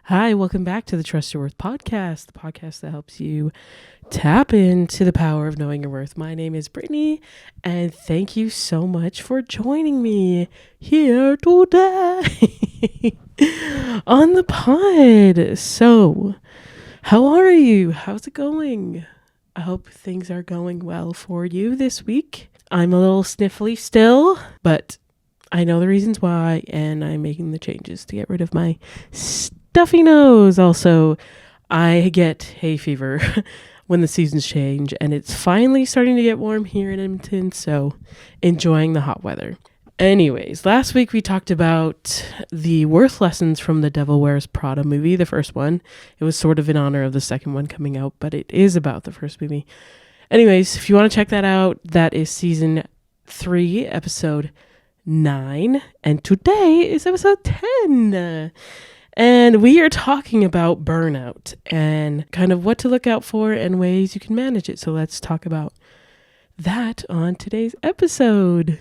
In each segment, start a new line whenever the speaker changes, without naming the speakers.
Hi, welcome back to the Trust Your Worth podcast, the podcast that helps you tap into the power of knowing your worth. My name is Brittany, and thank you so much for joining me here today on the pod. So, how are you? How's it going? I hope things are going well for you this week. I'm a little sniffly still, but I know the reasons why, and I'm making the changes to get rid of my stuffy nose. Also, I get hay fever when the seasons change, and it's finally starting to get warm here in Edmonton, so enjoying the hot weather. Anyways, last week we talked about the worth lessons from the Devil Wears Prada movie, the first one. It was sort of in honor of the second one coming out, but it is about the first movie. Anyways, if you want to check that out, that is season 3, episode 9, and today is episode 10. And we are talking about burnout and kind of what to look out for and ways you can manage it. So let's talk about that on today's episode.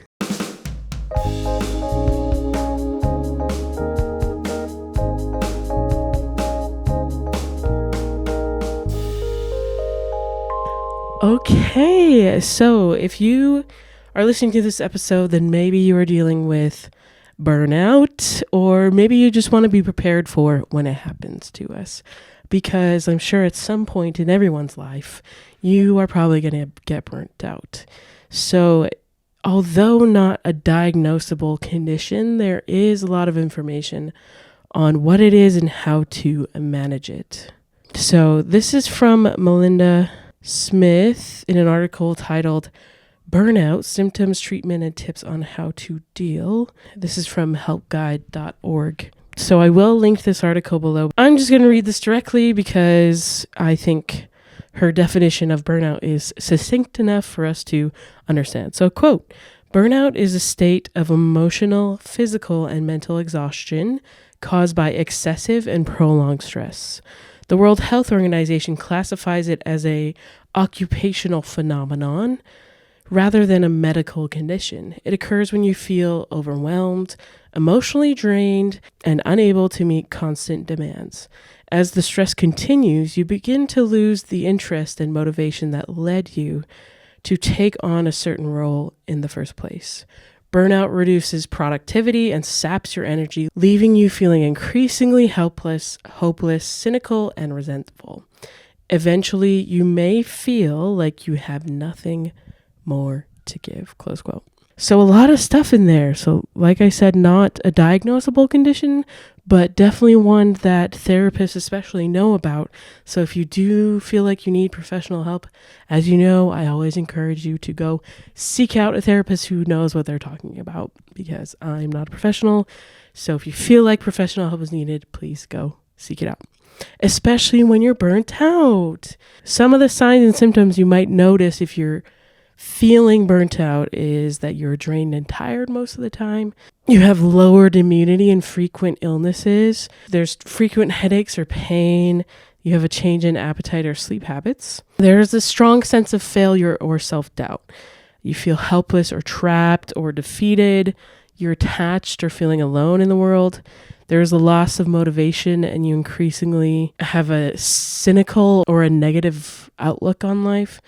Okay, so if you are listening to this episode, then maybe you are dealing with burnout, or maybe you just want to be prepared for when it happens to us, because I'm sure at some point in everyone's life, you are probably going to get burnt out. So although not a diagnosable condition, there is a lot of information on what it is and how to manage it. So this is from Melinda Smith in an article titled Burnout, Symptoms, Treatment, and Tips on How to Deal. This is from helpguide.org. So I will link this article below. I'm just going to read this directly because I think her definition of burnout is succinct enough for us to understand. So, quote, burnout is a state of emotional, physical, and mental exhaustion caused by excessive and prolonged stress. The World Health Organization classifies it as a occupational phenomenon rather than a medical condition. It occurs when you feel overwhelmed, emotionally drained, and unable to meet constant demands. As the stress continues, you begin to lose the interest and motivation that led you to take on a certain role in the first place. Burnout reduces productivity and saps your energy, leaving you feeling increasingly helpless, hopeless, cynical, and resentful. Eventually, you may feel like you have nothing more to give, close quote. So a lot of stuff in there. So like I said, not a diagnosable condition, but definitely one that therapists especially know about. So if you do feel like you need professional help, as you know, I always encourage you to go seek out a therapist who knows what they're talking about, because I'm not a professional. So if you feel like professional help is needed, please go seek it out, especially when you're burnt out. Some of the signs and symptoms you might notice if you're feeling burnt out is that you're drained and tired most of the time. You have lowered immunity and frequent illnesses. There's frequent headaches or pain. You have a change in appetite or sleep habits. There's a strong sense of failure or self-doubt. You feel helpless or trapped or defeated. You're attached or feeling alone in the world. There's a loss of motivation, and you increasingly have a cynical or a negative outlook on life.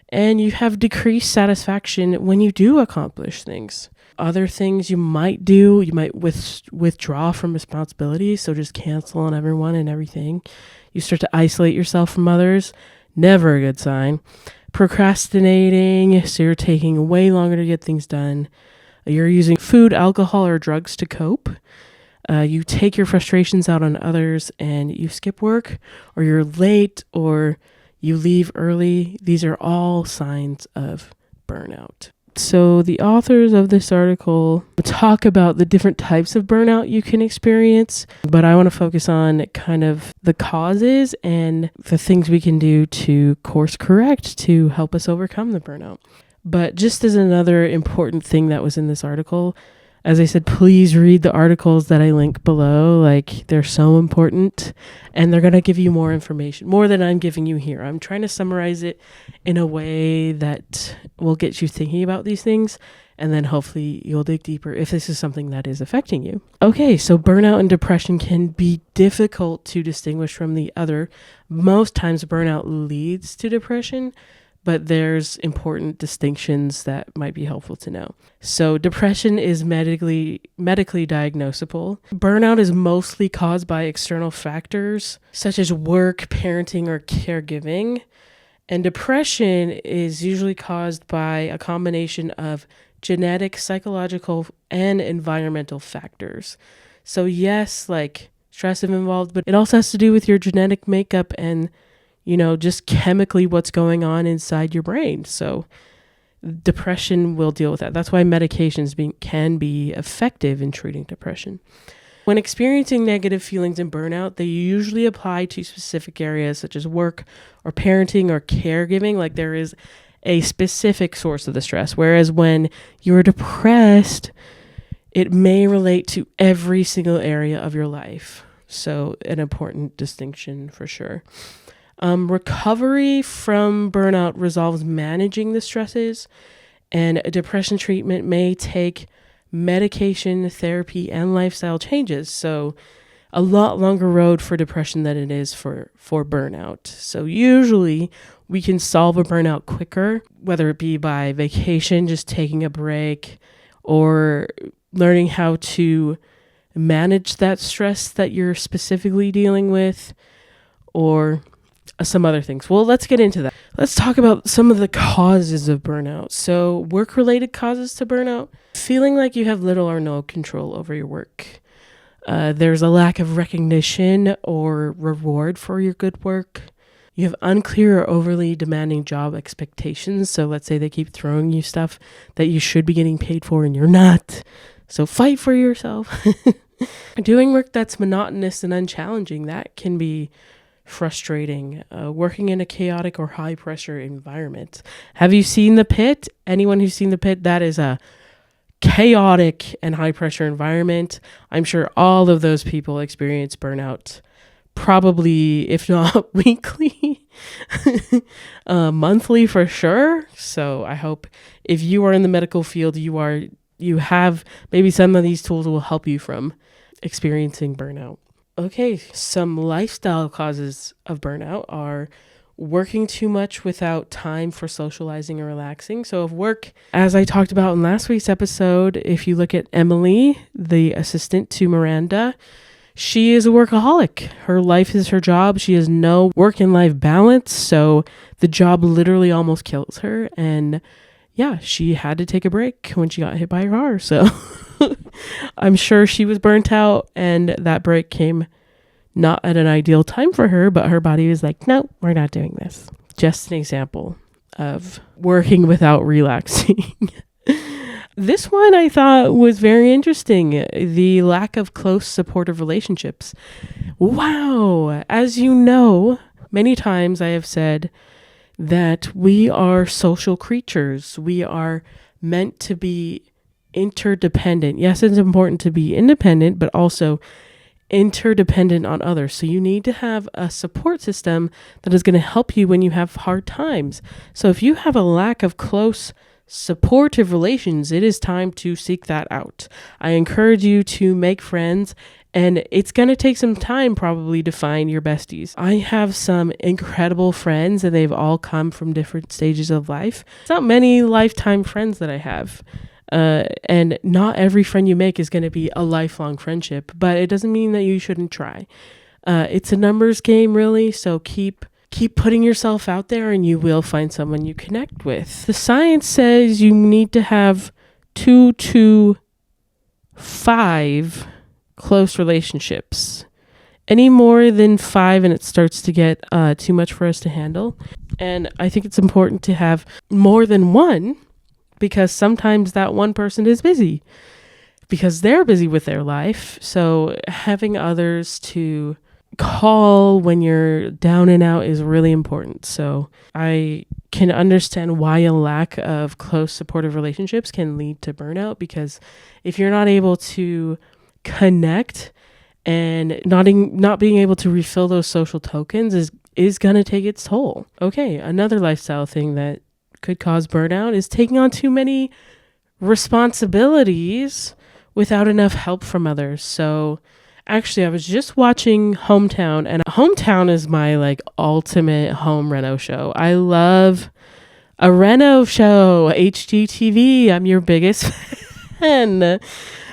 And you have decreased satisfaction when you do accomplish things. Other things you might do, you might withdraw from responsibilities, so just cancel on everyone and everything. You start to isolate yourself from others. Never a good sign. Procrastinating, so you're taking way longer to get things done. You're using food, alcohol, or drugs to cope. You take your frustrations out on others, and you skip work, or you're late, or you leave early. These are all signs of burnout. So the authors of this article talk about the different types of burnout you can experience, but I want to focus on kind of the causes and the things we can do to course correct to help us overcome the burnout. But just as another important thing that was in this article, as I said, please read the articles that I link below. Like, they're so important, and they're going to give you more information, more than I'm giving you here. I'm trying to summarize it in a way that will get you thinking about these things. And then hopefully you'll dig deeper if this is something that is affecting you. Okay, so burnout and depression can be difficult to distinguish from the other. Most times burnout leads to depression, but there's important distinctions that might be helpful to know. So depression is medically diagnosable. Burnout is mostly caused by external factors such as work, parenting, or caregiving. And depression is usually caused by a combination of genetic, psychological, and environmental factors. So yes, like stress is involved, but it also has to do with your genetic makeup and, just chemically what's going on inside your brain. So depression will deal with that. That's why medications can be effective in treating depression. When experiencing negative feelings and burnout, they usually apply to specific areas such as work or parenting or caregiving. Like there is a specific source of the stress. Whereas when you're depressed, it may relate to every single area of your life. So an important distinction for sure. Recovery from burnout resolves managing the stresses, and depression treatment may take medication, therapy, and lifestyle changes. So a lot longer road for depression than it is for burnout. So usually we can solve a burnout quicker, whether it be by vacation, just taking a break, or learning how to manage that stress that you're specifically dealing with, or some other things. Well, let's get into that. Let's talk about some of the causes of burnout. So work-related causes to burnout: feeling like you have little or no control over your work. There's a lack of recognition or reward for your good work. You have unclear or overly demanding job expectations. So let's say they keep throwing you stuff that you should be getting paid for and you're not. So fight for yourself. Doing work that's monotonous and unchallenging, that can be frustrating. Working in a chaotic or high pressure environment. Have you seen The Pit? Anyone who's seen The Pit, that is a chaotic and high pressure environment. I'm sure all of those people experience burnout, probably, if not weekly, monthly for sure. So I hope if you are in the medical field, you have maybe some of these tools will help you from experiencing burnout. Okay, some lifestyle causes of burnout are working too much without time for socializing or relaxing. So if work, as I talked about in last week's episode, if you look at Emily, the assistant to Miranda, she is a workaholic. Her life is her job. She has no work and life balance. So the job literally almost kills her. And yeah, she had to take a break when she got hit by a car. So I'm sure she was burnt out, and that break came not at an ideal time for her, but her body was like, no, we're not doing this. Just an example of working without relaxing. This one I thought was very interesting. The lack of close supportive relationships. Wow. As you know, many times I have said that we are social creatures. We are meant to be interdependent. Yes, it's important to be independent, but also interdependent on others. So you need to have a support system that is going to help you when you have hard times. So if you have a lack of close supportive relations, it is time to seek that out. I encourage you to make friends, and it's going to take some time probably to find your besties. I have some incredible friends, and they've all come from different stages of life. It's not many lifetime friends that I have. And not every friend you make is going to be a lifelong friendship, but it doesn't mean that you shouldn't try. It's a numbers game, really. So keep putting yourself out there, and you will find someone you connect with. The science says you need to have 2 to 5 close relationships. Any more than 5 and it starts to get too much for us to handle. And I think it's important to have more than one, because sometimes that one person is busy because they're busy with their life. So having others to call when you're down and out is really important. So I can understand why a lack of close supportive relationships can lead to burnout, because if you're not able to connect and not being able to refill those social tokens is going to take its toll. Okay, another lifestyle thing that could cause burnout is taking on too many responsibilities without enough help from others. So actually, I was just watching Hometown, and Hometown is my like ultimate home reno show. I love a reno show, HGTV. I'm your biggest fan.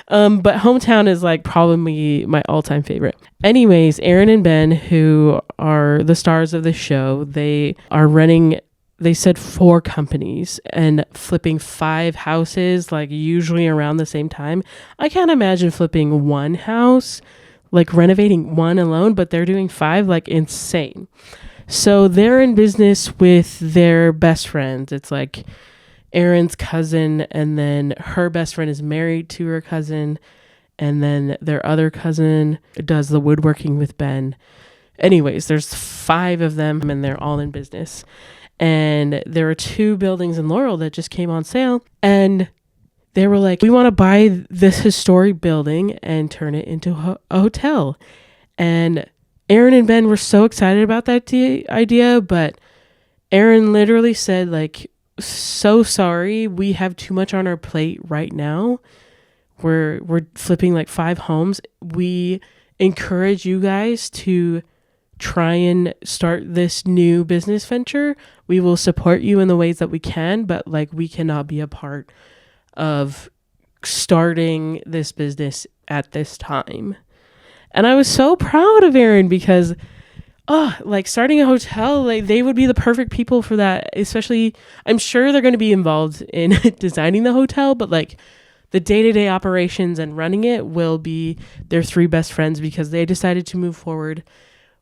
But Hometown is like probably my all-time favorite. Anyways, Aaron and Ben, who are the stars of the show, they are running, they said 4 companies and flipping 5 houses, like usually around the same time. I can't imagine flipping one house, like renovating one alone, but they're doing 5, like insane. So they're in business with their best friends. It's like Aaron's cousin, and then her best friend is married to her cousin, and then their other cousin does the woodworking with Ben. Anyways, there's 5 of them, and they're all in business. And there are 2 buildings in Laurel that just came on sale, and they were like, we want to buy this historic building and turn it into a hotel. And Aaron and Ben were so excited about that idea, but Aaron literally said, like, so sorry, we have too much on our plate right now. We're flipping like 5 homes. We encourage you guys to try and start this new business venture. We will support you in the ways that we can, but like we cannot be a part of starting this business at this time. And I was so proud of Aaron because like starting a hotel, like they would be the perfect people for that. Especially, I'm sure they're going to be involved in designing the hotel, but like the day-to-day operations and running it will be their 3 best friends because they decided to move forward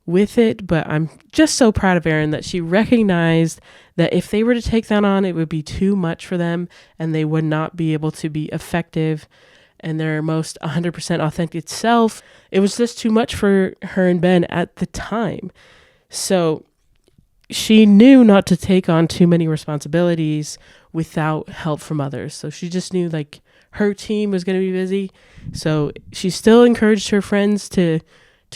with it. But I'm just so proud of Erin that she recognized that if they were to take that on, it would be too much for them and they would not be able to be effective and their most 100% authentic self. It was just too much for her and Ben at the time. So she knew not to take on too many responsibilities without help from others. So she just knew like her team was going to be busy. So she still encouraged her friends to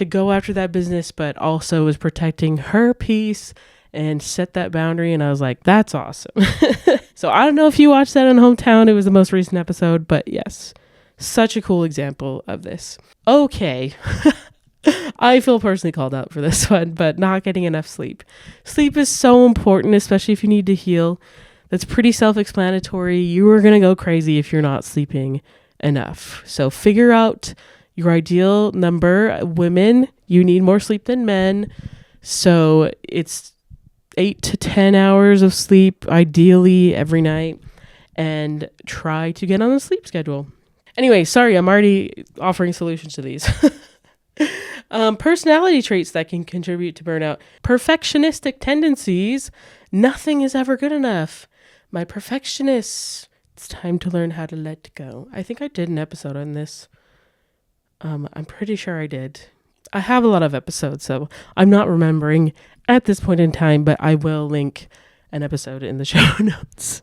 go after that business, but also was protecting her peace and set that boundary. And I was like, that's awesome. So I don't know if you watched that on Hometown. It was the most recent episode, but yes. Such a cool example of this. Okay. I feel personally called out for this one, but not getting enough sleep. Sleep is so important, especially if you need to heal. That's pretty self-explanatory. You are going to go crazy if you're not sleeping enough. So figure out your ideal number. Women, you need more sleep than men. So it's 8 to 10 hours of sleep, ideally every night, and try to get on a sleep schedule. Anyway, sorry, I'm already offering solutions to these. Personality traits that can contribute to burnout. Perfectionistic tendencies. Nothing is ever good enough. My perfectionist. It's time to learn how to let go. I think I did an episode on this. I'm pretty sure I did. I have a lot of episodes, so I'm not remembering at this point in time, but I will link an episode in the show notes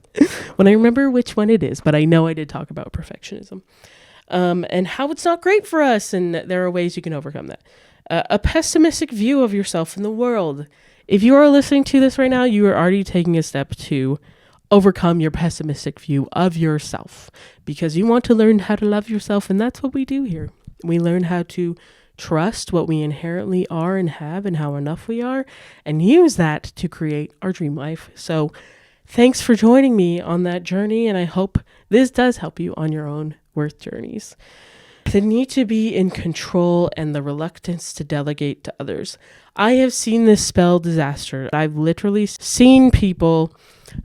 when I remember which one it is, but I know I did talk about perfectionism and how it's not great for us, and there are ways you can overcome that. A pessimistic view of yourself in the world. If you are listening to this right now, you are already taking a step to overcome your pessimistic view of yourself because you want to learn how to love yourself, and that's what we do here. We learn how to trust what we inherently are and have and how enough we are and use that to create our dream life. So thanks for joining me on that journey, and I hope this does help you on your own worth journeys. The need to be in control and the reluctance to delegate to others. I have seen this spell disaster. I've literally seen people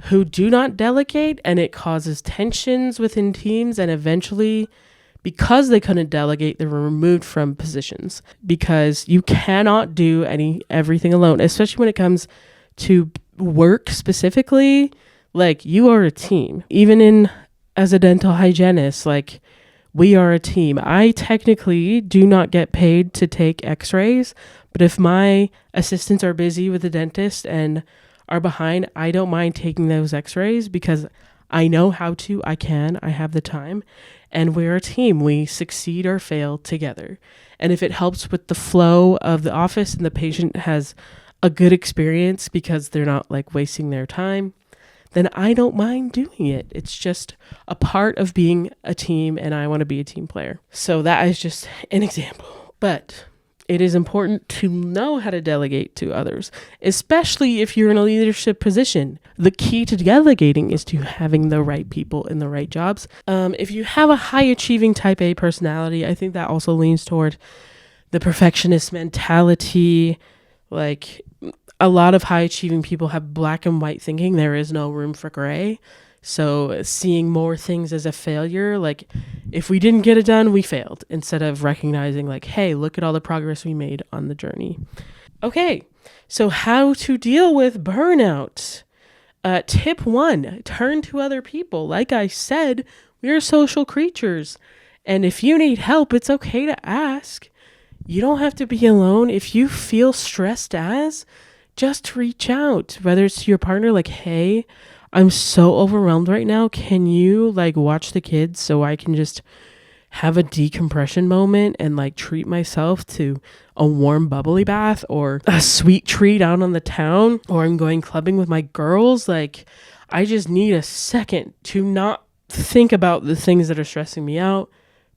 who do not delegate and it causes tensions within teams, and eventually because they couldn't delegate, they were removed from positions because you cannot do everything alone, especially when it comes to work specifically. Like, you are a team. Even as a dental hygienist, like, we are a team. I technically do not get paid to take x-rays, but if my assistants are busy with the dentist and are behind, I don't mind taking those x-rays because I know how to, I have the time, and we're a team. We succeed or fail together. And if it helps with the flow of the office and the patient has a good experience because they're not like wasting their time, then I don't mind doing it. It's just a part of being a team, and I want to be a team player. So that is just an example. But it is important to know how to delegate to others, especially if you're in a leadership position. The key to delegating is to having the right people in the right jobs. If you have a high achieving type A personality, I think that also leans toward the perfectionist mentality. Like, a lot of high achieving people have black and white thinking. There is no room for gray. So seeing more things as a failure, like if we didn't get it done, we failed, instead of recognizing like, hey, look at all the progress we made on the journey. Okay, so how to deal with burnout. Tip 1, turn to other people. Like I said, we're social creatures. And if you need help, it's okay to ask. You don't have to be alone. If you feel stressed just reach out, whether it's to your partner, like, hey, I'm so overwhelmed right now. Can you like watch the kids so I can just have a decompression moment and like treat myself to a warm bubbly bath or a sweet treat out on the town, or I'm going clubbing with my girls. Like, I just need a second to not think about the things that are stressing me out.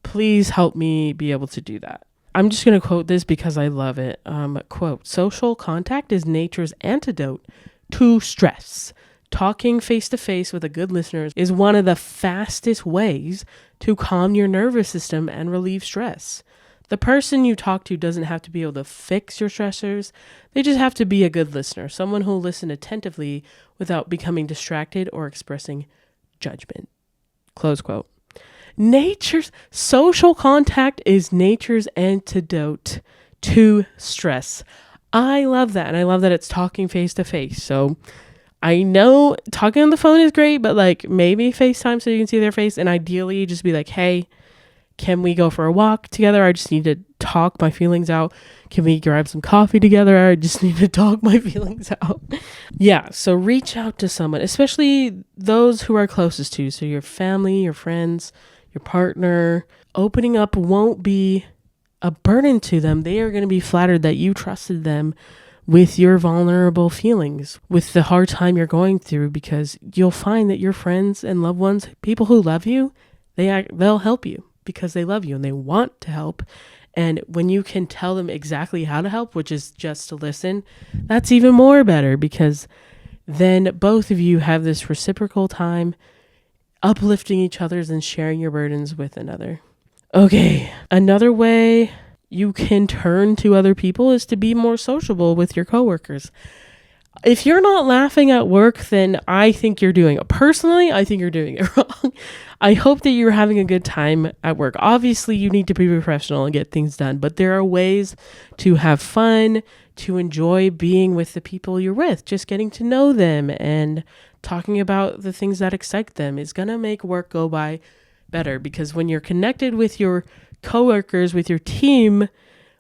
Please help me be able to do that. I'm just going to quote this because I love it. Quote, social contact is nature's antidote to stress. Talking face to face with a good listener is one of the fastest ways to calm your nervous system and relieve stress. The person you talk to doesn't have to be able to fix your stressors. They just have to be a good listener, someone who'll listen attentively without becoming distracted or expressing judgment. Close quote. Social contact is nature's antidote to stress. I love that. And I love that it's talking face to face. So I know talking on the phone is great, but like maybe FaceTime so you can see their face, and ideally just be like, hey, can we go for a walk together? I just need to talk my feelings out. Can we grab some coffee together? I just need to talk my feelings out. Yeah, so reach out to someone, especially those who are closest to you. So your family, your friends, your partner. Opening up won't be a burden to them. They are going to be flattered that you trusted them with your vulnerable feelings, with the hard time you're going through, because you'll find that your friends and loved ones, people who love you, they'll help you because they love you and they want to help. And when you can tell them exactly how to help, which is just to listen, that's even more better, because then both of you have this reciprocal time uplifting each other's and sharing your burdens with another. Okay, another way you can turn to other people is to be more sociable with your coworkers. If you're not laughing at work, then I think you're doing it. Personally, I think you're doing it wrong. I hope that you're having a good time at work. Obviously, you need to be professional and get things done, but there are ways to have fun, to enjoy being with the people you're with, just getting to know them and talking about the things that excite them is going to make work go by better, because when you're connected with your coworkers, with your team,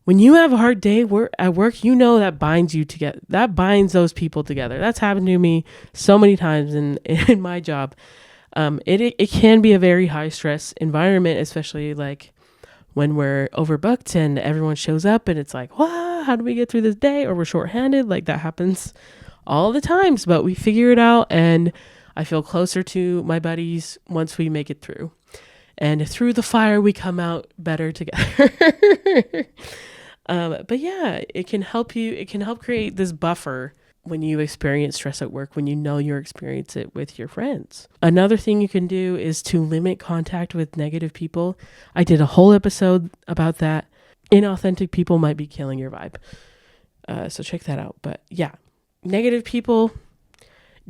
when you have a hard day at work, you know that binds you together. That binds those people together. That's happened to me so many times in my job. It can be a very high stress environment, especially like when we're overbooked and everyone shows up and it's like, wow, how do we get through this day? Or we're shorthanded. Like, that happens all the times, but we figure it out, and I feel closer to my buddies once we make it through. And through the fire, we come out better together. But yeah, it can help create this buffer when you experience stress at work, when you know you're experiencing it with your friends. Another thing you can do is to limit contact with negative people. I did a whole episode about that. Inauthentic people might be killing your vibe. So check that out. But yeah, negative people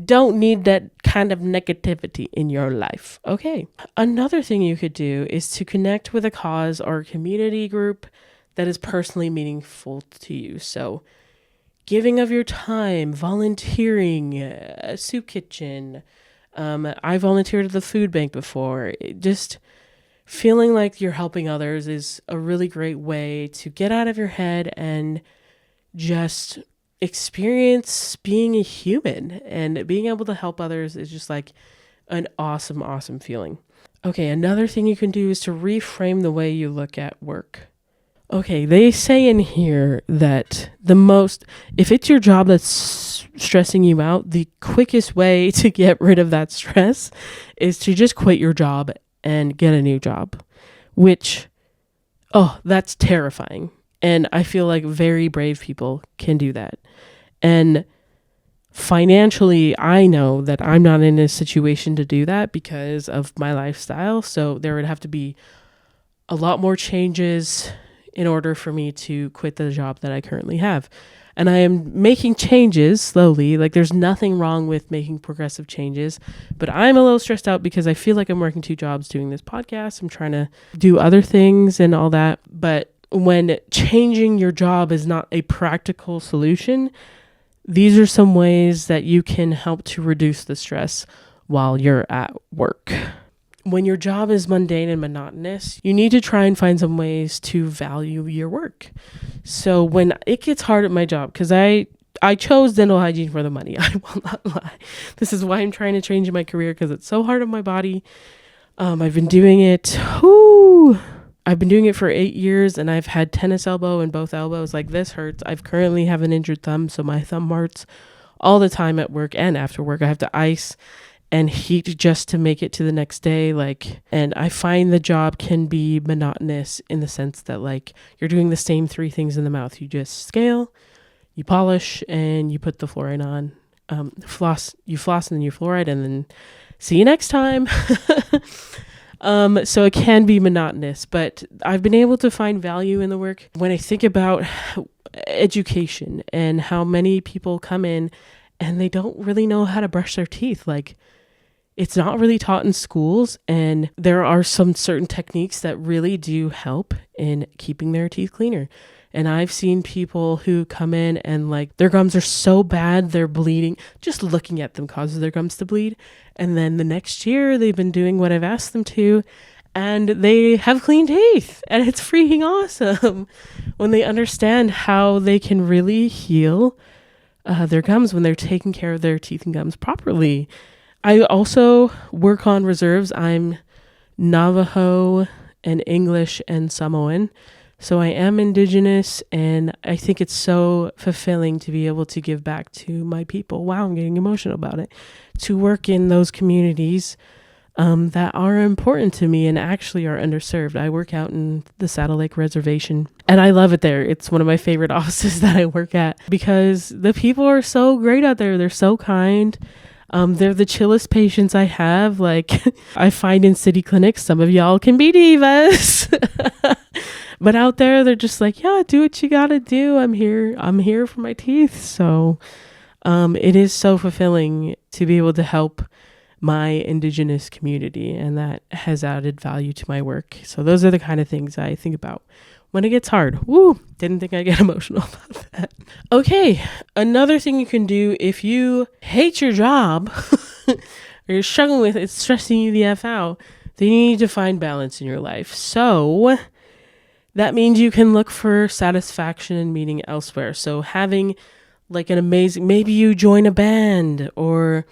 don't need that kind of negativity in your life. Okay. Another thing you could do is to connect with a cause or a community group that is personally meaningful to you. So giving of your time, volunteering, a soup kitchen. I volunteered at the food bank before. Just feeling like you're helping others is a really great way to get out of your head and just experience being a human, and being able to help others is just like an awesome, awesome feeling. Okay, another thing you can do is to reframe the way you look at work. Okay, they say in here that if it's your job that's stressing you out, the quickest way to get rid of that stress is to just quit your job and get a new job, which, that's terrifying. And I feel like very brave people can do that. And financially, I know that I'm not in a situation to do that because of my lifestyle. So there would have to be a lot more changes in order for me to quit the job that I currently have. And I am making changes slowly. Like, there's nothing wrong with making progressive changes, but I'm a little stressed out because I feel like I'm working 2 jobs doing this podcast. I'm trying to do other things and all that. But when changing your job is not a practical solution, these are some ways that you can help to reduce the stress while you're at work. When your job is mundane and monotonous, you need to try and find some ways to value your work. So when it gets hard at my job, because I chose dental hygiene for the money, I will not lie. This is why I'm trying to change my career, because it's so hard on my body. I've been doing it. I've been doing it for 8 years, and I've had tennis elbow in both elbows. Like, this hurts. I currently have an injured thumb, so my thumb hurts all the time at work and after work. I have to ice and heat just to make it to the next day. And I find the job can be monotonous in the sense that, like, you're doing the same 3 things in the mouth. You just scale, you polish, and you put the fluoride on. You floss and then you fluoride, and then see you next time. So it can be monotonous, but I've been able to find value in the work. When I think about education and how many people come in and they don't really know how to brush their teeth, like, it's not really taught in schools, and there are some certain techniques that really do help in keeping their teeth cleaner. And I've seen people who come in and, like, their gums are so bad, they're bleeding. Just looking at them causes their gums to bleed. And then the next year they've been doing what I've asked them to, and they have clean teeth. And it's freaking awesome when they understand how they can really heal their gums when they're taking care of their teeth and gums properly. I also work on reserves. I'm Navajo and English and Samoan. So I am Indigenous, and I think it's so fulfilling to be able to give back to my people. Wow, I'm getting emotional about it. To work in those communities that are important to me and actually are underserved. I work out in the Saddle Lake Reservation, and I love it there. It's one of my favorite offices that I work at because the people are so great out there. They're so kind. They're the chillest patients I have. Like, I find in city clinics, some of y'all can be divas. But out there, they're just like, yeah, do what you gotta do. I'm here for my teeth. So it is so fulfilling to be able to help my Indigenous community, and that has added value to my work. So those are the kind of things I think about when it gets hard. Woo, didn't think I'd get emotional about that. Okay, another thing you can do if you hate your job or you're struggling with it, it's stressing you the F out, then you need to find balance in your life. So that means you can look for satisfaction and meaning elsewhere. So having like an amazing, maybe you join a band, or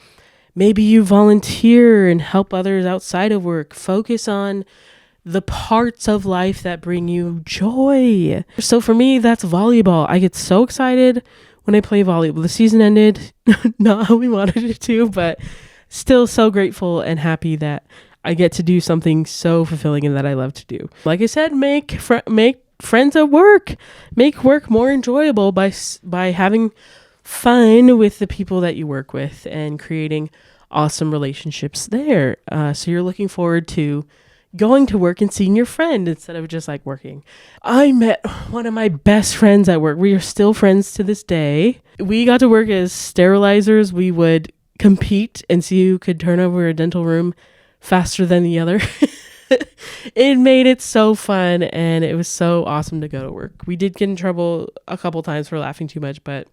maybe you volunteer and help others outside of work. Focus on the parts of life that bring you joy. So for me, that's volleyball. I get so excited when I play volleyball. The season ended not how we wanted it to, but still so grateful and happy that I get to do something so fulfilling and that I love to do. Like I said, make friends at work. Make work more enjoyable by having fun with the people that you work with and creating awesome relationships there. So you're looking forward to going to work and seeing your friend instead of just like working. I met one of my best friends at work. We are still friends to this day. We got to work as sterilizers. We would compete and see who could turn over a dental room faster than the other. It made it so fun, and it was so awesome to go to work. We did get in trouble a couple times for laughing too much, but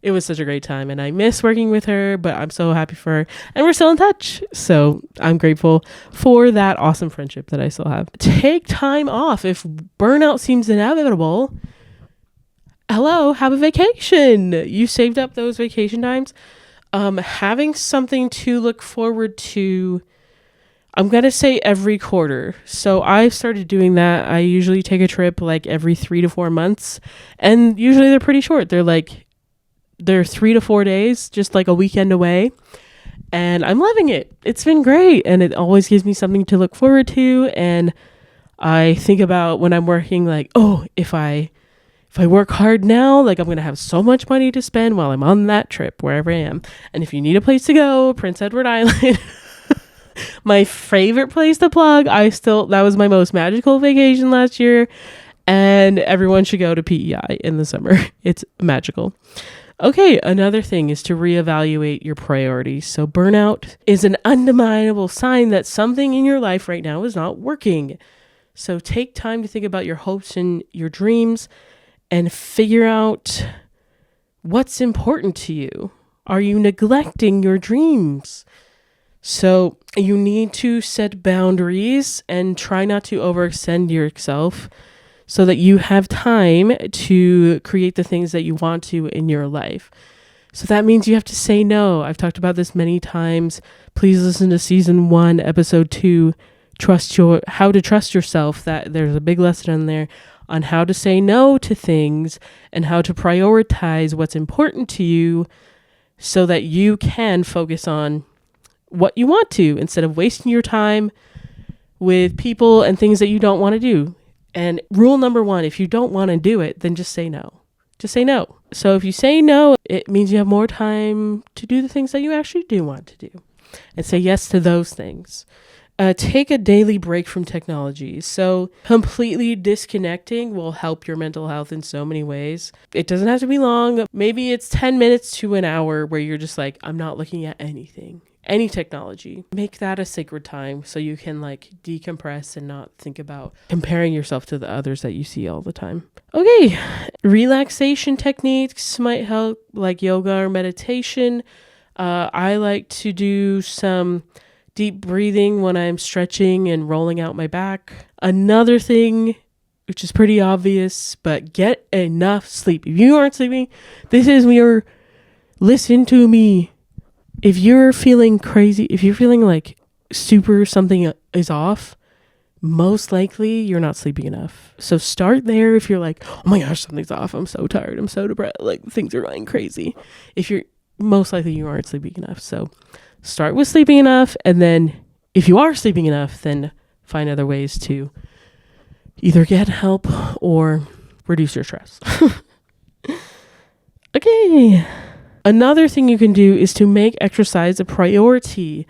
it was such a great time, and I miss working with her, but I'm so happy for her, and we're still in touch. So I'm grateful for that awesome friendship that I still have. Take time off. If burnout seems inevitable, hello, have a vacation. You saved up those vacation times. Having something to look forward to, I'm going to say every quarter. So I've started doing that. I usually take a trip like every 3 to 4 months, and usually they're pretty short. They're like They're 3 to 4 days, just like a weekend away. And I'm loving it. It's been great. And it always gives me something to look forward to. And I think about when I'm working, like, oh, if I work hard now, like I'm going to have so much money to spend while I'm on that trip, wherever I am. And if you need a place to go, Prince Edward Island, my favorite place to plug. That was my most magical vacation last year. And everyone should go to PEI in the summer. It's magical. Okay, another thing is to reevaluate your priorities. So burnout is an undeniable sign that something in your life right now is not working. So take time to think about your hopes and your dreams and figure out what's important to you. Are you neglecting your dreams? So you need to set boundaries and try not to overextend yourself so that you have time to create the things that you want to in your life. So that means you have to say no. I've talked about this many times. Please listen to season 1, episode 2, how to trust yourself. That there's a big lesson in there on how to say no to things and how to prioritize what's important to you so that you can focus on what you want to instead of wasting your time with people and things that you don't want to do. And rule number 1, if you don't want to do it, then just say no. Just say no. So if you say no, it means you have more time to do the things that you actually do want to do. And say yes to those things. Take a daily break from technology. So completely disconnecting will help your mental health in so many ways. It doesn't have to be long. Maybe it's 10 minutes to an hour where you're just like, I'm not looking at anything. Any technology. Make that a sacred time so you can like decompress and not think about comparing yourself to the others that you see all the time. Okay, relaxation techniques might help, like yoga or meditation. I like to do some deep breathing when I'm stretching and rolling out my back. Another thing, which is pretty obvious, but get enough sleep. If you aren't sleeping, listen to me. If you're feeling crazy, if you're feeling like super something is off, most likely you're not sleeping enough. So start there if you're like, oh my gosh, something's off. I'm so tired. I'm so depressed. Like things are going crazy. Most likely you aren't sleeping enough. So start with sleeping enough. And then if you are sleeping enough, then find other ways to either get help or reduce your stress. Okay. Another thing you can do is to make exercise a priority.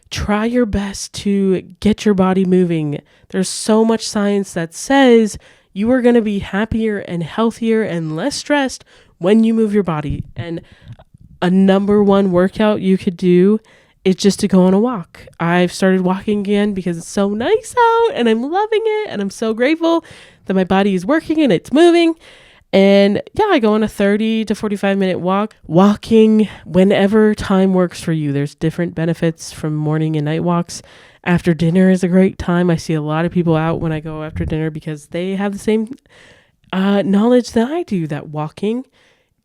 Try your best to get your body moving. There's so much science that says you are going to be happier and healthier and less stressed when you move your body. And a number 1 workout you could do is just to go on a walk. I've started walking again because it's so nice out and I'm loving it. And I'm so grateful that my body is working and it's moving. And yeah, I go on a 30 to 45 minute walk. Walking whenever time works for you. There's different benefits from morning and night walks. After dinner is a great time. I see a lot of people out when I go after dinner because they have the same knowledge that I do, that walking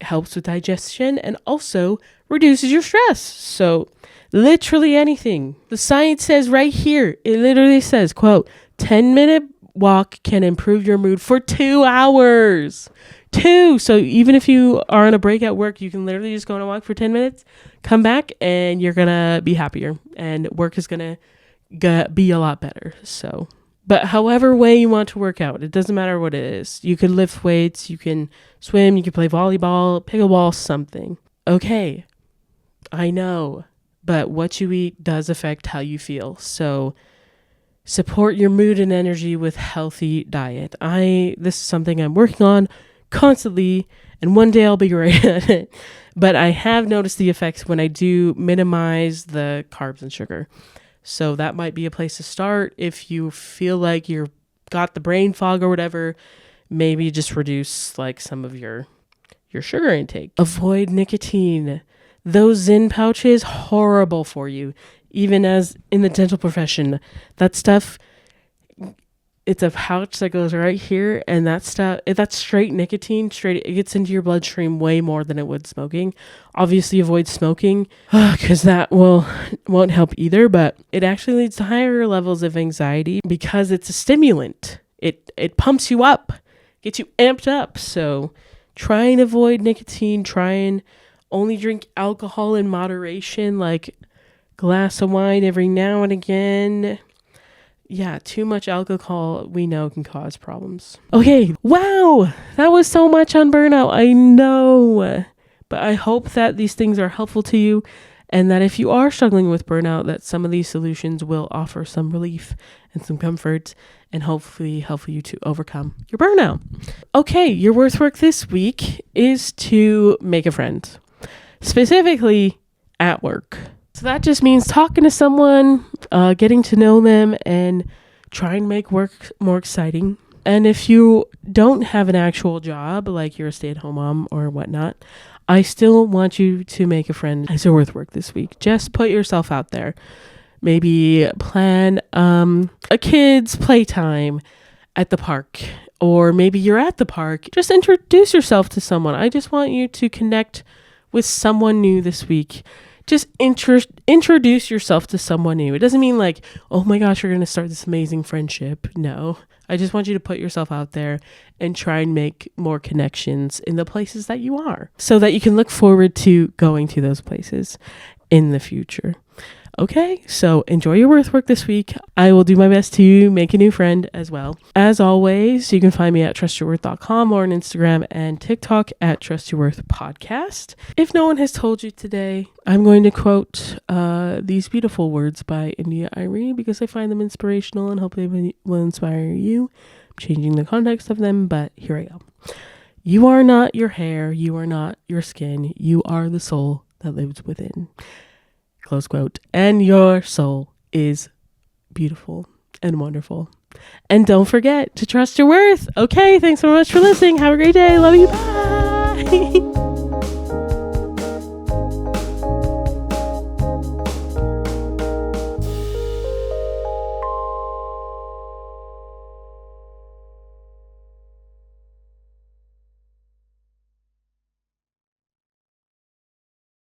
helps with digestion and also reduces your stress. So literally anything. The science says right here, it literally says, quote, 10-minute walk can improve your mood for 2 hours. 2. So even if you are on a break at work, you can literally just go on a walk for 10 minutes, come back, and you're going to be happier. And work is going to be a lot better. So, but however way you want to work out, it doesn't matter what it is. You can lift weights, you can swim, you can play volleyball, pickleball, something. Okay, I know, but what you eat does affect how you feel. So support your mood and energy with healthy diet. This is something I'm working on constantly, and one day I'll be great at it. But I have noticed the effects when I do minimize the carbs and sugar. So that might be a place to start. If you feel like you've got the brain fog or whatever, maybe just reduce like some of your sugar intake. Avoid nicotine. Those Zyn pouches, horrible for you. Even as in the dental profession, that stuff, it's a pouch that goes right here, and that stuff, that's straight nicotine, it gets into your bloodstream way more than it would smoking. Obviously avoid smoking because that won't help either, but it actually leads to higher levels of anxiety because it's a stimulant. It pumps you up, gets you amped up. So try and avoid nicotine, try and only drink alcohol in moderation, like glass of wine every now and again. Yeah, too much alcohol, we know, can cause problems. Okay, wow, that was so much on burnout, I know. But I hope that these things are helpful to you, and that if you are struggling with burnout, that some of these solutions will offer some relief and some comfort, and hopefully help you to overcome your burnout. Okay, your worth work this week is to make a friend, specifically at work. So that just means talking to someone, getting to know them, and try and make work more exciting. And if you don't have an actual job, like you're a stay-at-home mom or whatnot, I still want you to make a friend as your worth work this week. Just put yourself out there. Maybe plan a kid's playtime at the park, or maybe you're at the park. Just introduce yourself to someone. I just want you to connect with someone new this week. Just introduce yourself to someone new. It doesn't mean like, oh my gosh, you're going to start this amazing friendship. No, I just want you to put yourself out there and try and make more connections in the places that you are, so that you can look forward to going to those places in the future. Okay, so enjoy your worth work this week. I will do my best to make a new friend as well. As always, you can find me at trustyourworth.com or on Instagram and TikTok at trustyourworthpodcast. If no one has told you today, I'm going to quote these beautiful words by India Arie because I find them inspirational and hope they will inspire you. I'm changing the context of them, but here I go. You are not your hair. You are not your skin. You are the soul that lives within. Close quote. And your soul is beautiful and wonderful. And don't forget to trust your worth. Okay, thanks so much for listening. Have a great day. Love you. Bye.